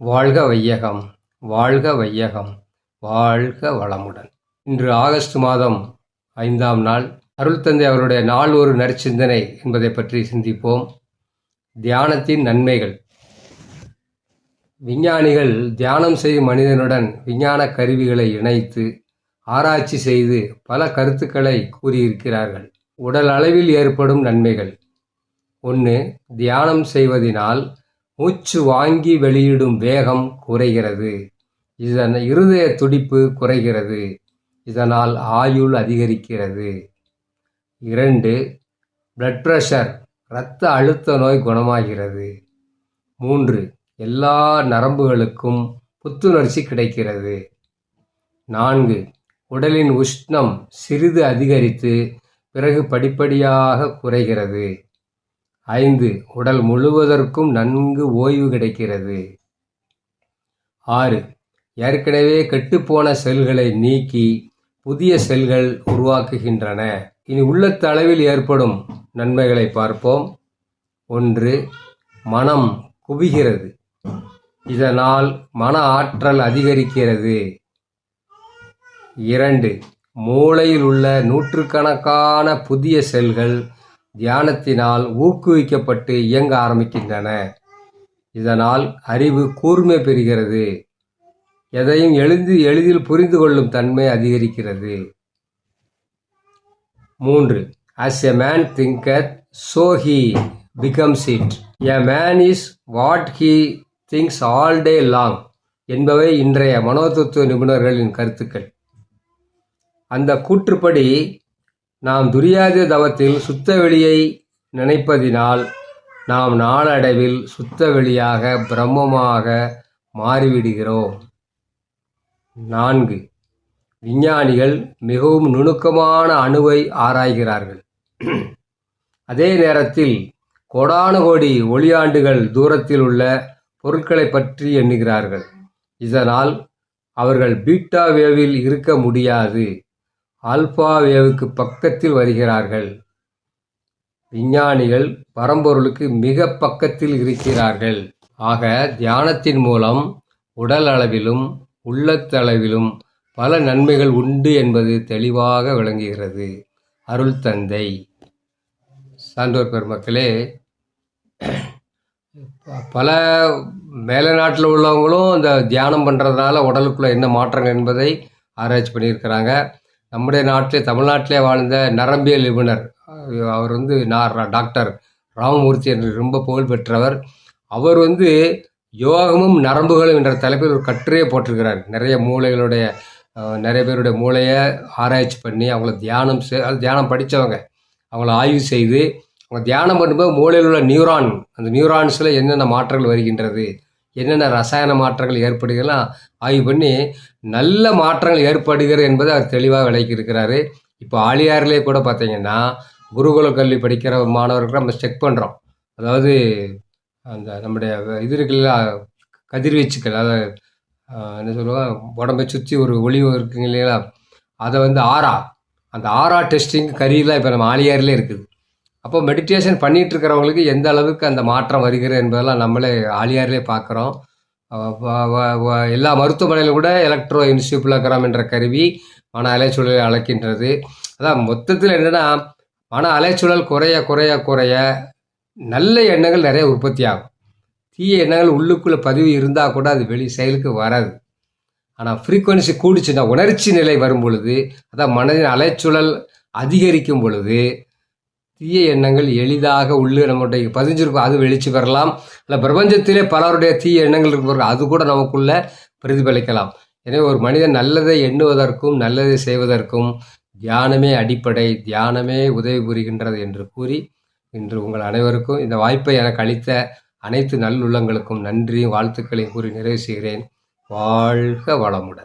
வாழ்க வையகம், வாழ்க வையகம், வாழ்க வளமுடன். இன்று ஆகஸ்ட் மாதம் 5ஆம் நாள். அருள்தந்தை அவருடைய நாள் ஒரு நற்சிந்தனை என்பதை பற்றி சிந்திப்போம். தியானத்தின் நன்மைகள். விஞ்ஞானிகள் தியானம் செய்யும் மனிதனுடன் விஞ்ஞான கருவிகளை இணைத்து ஆராய்ச்சி செய்து பல கருத்துக்களை கூறியிருக்கிறார்கள். உடல் அளவில் ஏற்படும் நன்மைகள். 1. தியானம் செய்வதினால் மூச்சு வாங்கி வெளியிடும் வேகம் குறைகிறது. இதன் இருதய துடிப்பு குறைகிறது. இதனால் ஆயுள் அதிகரிக்கிறது. 2. பிளட் பிரஷர், இரத்த அழுத்த நோய் குணமாகிறது. 3. எல்லா நரம்புகளுக்கும் புத்துணர்ச்சி கிடைக்கிறது. 4. உடலின் உஷ்ணம் சிறிது அதிகரித்து பிறகு படிப்படியாக குறைகிறது. 5. உடல் முழுவதற்கும் நன்கு ஓய்வு கிடைக்கிறது. 6. ஏற்கனவே கெட்டுப்போன செல்களை நீக்கி புதிய செல்கள் உருவாக்குகின்றன. இனி உள்ளத்தளவில் ஏற்படும் நன்மைகளை பார்ப்போம். 1. மனம் குவிகிறது. இதனால் மன ஆற்றல் அதிகரிக்கிறது. 2. மூளையில் உள்ள நூற்றுக்கணக்கான புதிய செல்கள் தியானத்தினால் ஊக்குவிக்கப்பட்டு இயங்க ஆரம்பிக்கின்றன. இதனால் அறிவு கூர்மை பெறுகிறது. எதையும் எளிதில் புரிந்து கொள்ளும் தன்மை அதிகரிக்கிறது. 3. As a man thinketh, so he becomes it. A man is what he thinks all day long என்பவை இன்றைய மனோதத்துவ நிபுணர்களின் கருத்துக்கள். அந்த கூற்றுப்படி நாம் துரியாத தவத்தில் சுத்த வெளியை நினைப்பதினால் நாம் நாளடைவில் சுத்த வெளியாக பிரம்மமாக மாறிவிடுகிறோம். 4. விஞ்ஞானிகள் மிகவும் நுணுக்கமான அணுவை ஆராய்கிறார்கள். அதே நேரத்தில் கோடான கோடி ஒளியாண்டுகள் தூரத்தில் உள்ள பொருட்களை பற்றி எண்ணுகிறார்கள். இதனால் அவர்கள் பீட்டா வேவில் இருக்க முடியாது, ஆல்பா வேவுக்கு பக்கத்தில் வருகிறார்கள். விஞ்ஞானிகள் பரம்பொருளுக்கு மிக பக்கத்தில் இருக்கிறார்கள். ஆக தியானத்தின் மூலம் உடல் அளவிலும் உள்ளத்தளவிலும் பல நன்மைகள் உண்டு என்பது தெளிவாக விளங்குகிறது. அருள் தந்தை. சான்றோர் பெருமக்களே, பல மேலை நாட்டில் உள்ளவங்களும் இந்த தியானம் பண்ணுறதுனால உடலுக்குள்ள என்ன மாற்றங்கள் என்பதை ஆராய்ச்சி பண்ணியிருக்கிறாங்க. நம்முடைய நாட்டிலே, தமிழ்நாட்டிலே வாழ்ந்த நரம்பியல் நிபுணர், அவர் டாக்டர் ராமமூர்த்தி என்று ரொம்ப புகழ் பெற்றவர். அவர் யோகமும் நரம்புகளும் என்ற தலைப்பில் ஒரு கட்டுரையை போட்டிருக்கிறார். நிறைய பேருடைய மூளையை ஆராய்ச்சி பண்ணி அவங்கள தியானம் படித்தவங்க அவங்கள ஆய்வு செய்து அவங்க தியானம் பண்ணும்போது மூளையில் உள்ள அந்த நியூரான்ஸில் என்னென்ன மாற்றங்கள் வருகின்றது, என்னென்ன ரசாயன மாற்றங்கள் ஏற்படுகிறலாம் ஆய்வு பண்ணி நல்ல மாற்றங்கள் ஏற்படுகிறது என்பதை அவர் தெளிவாக விளக்கியிருக்கிறாரு. இப்போ ஆழியாரிலே கூட பார்த்தீங்கன்னா குருகுல கல்வி படிக்கிற மாணவர்கள் நம்ம செக் பண்ணுறோம். அதாவது அந்த நம்முடைய இது இருக்குல்ல, கதிர்வீச்சுக்கள், அதாவது என்ன சொல்லுவோம், உடம்பை சுற்றி ஒரு ஒளி இருக்குங்க இல்லைங்களா, அதை அந்த ஆரா டெஸ்டிங் கருவிலாம் இப்போ நம்ம ஆழியாரிலே இருக்குது. அப்போ மெடிடேஷன் பண்ணிகிட்டு இருக்கிறவங்களுக்கு எந்த அளவுக்கு அந்த மாற்றம் வருகிறது என்பதெல்லாம் நம்மளே ஆழியாரிலே பார்க்குறோம். எல்லா மருத்துவமனையிலும் கூட எலக்ட்ரோ என்சியோஃபிலோகிராம் என்ற கருவி மன அலைச்சூழலை அளக்கின்றது. அதான் மொத்தத்தில் என்னென்னா, மன அலைச்சூழல் குறைய குறைய குறைய நல்ல எண்ணங்கள் நிறைய உற்பத்தி ஆகும். தீய எண்ணங்கள் உள்ளுக்குள்ளே பதிவு இருந்தால் கூட அது வெளி செயலுக்கு வராது. ஆனால் ஃப்ரீக்குவன்சி கூடிச்சுன்னா, உணர்ச்சி நிலை வரும் பொழுது, அதான் மனதின் அலைச்சூழல் அதிகரிக்கும் பொழுது தீய எண்ணங்கள் எளிதாக உள்ளே நம்முடைய பதிஞ்சிருக்கும். அது வெளிச்சு பெறலாம். இல்லை பிரபஞ்சத்திலே பலருடைய தீய எண்ணங்கள் இருக்கிற அது கூட நமக்குள்ள பிரதிபலிக்கலாம். எனவே ஒரு மனிதன் நல்லதை எண்ணுவதற்கும் நல்லதை செய்வதற்கும் தியானமே அடிப்படை, தியானமே உதவி புரிகின்றது என்று கூறி இன்று உங்கள் அனைவருக்கும் இந்த வாய்ப்பை எனக்கு அளித்த அனைத்து நல்லுள்ளங்களுக்கும் நன்றியும் வாழ்த்துக்களையும் கூறி நிறைவு செய்கிறேன். வாழ்க வளமுடன்.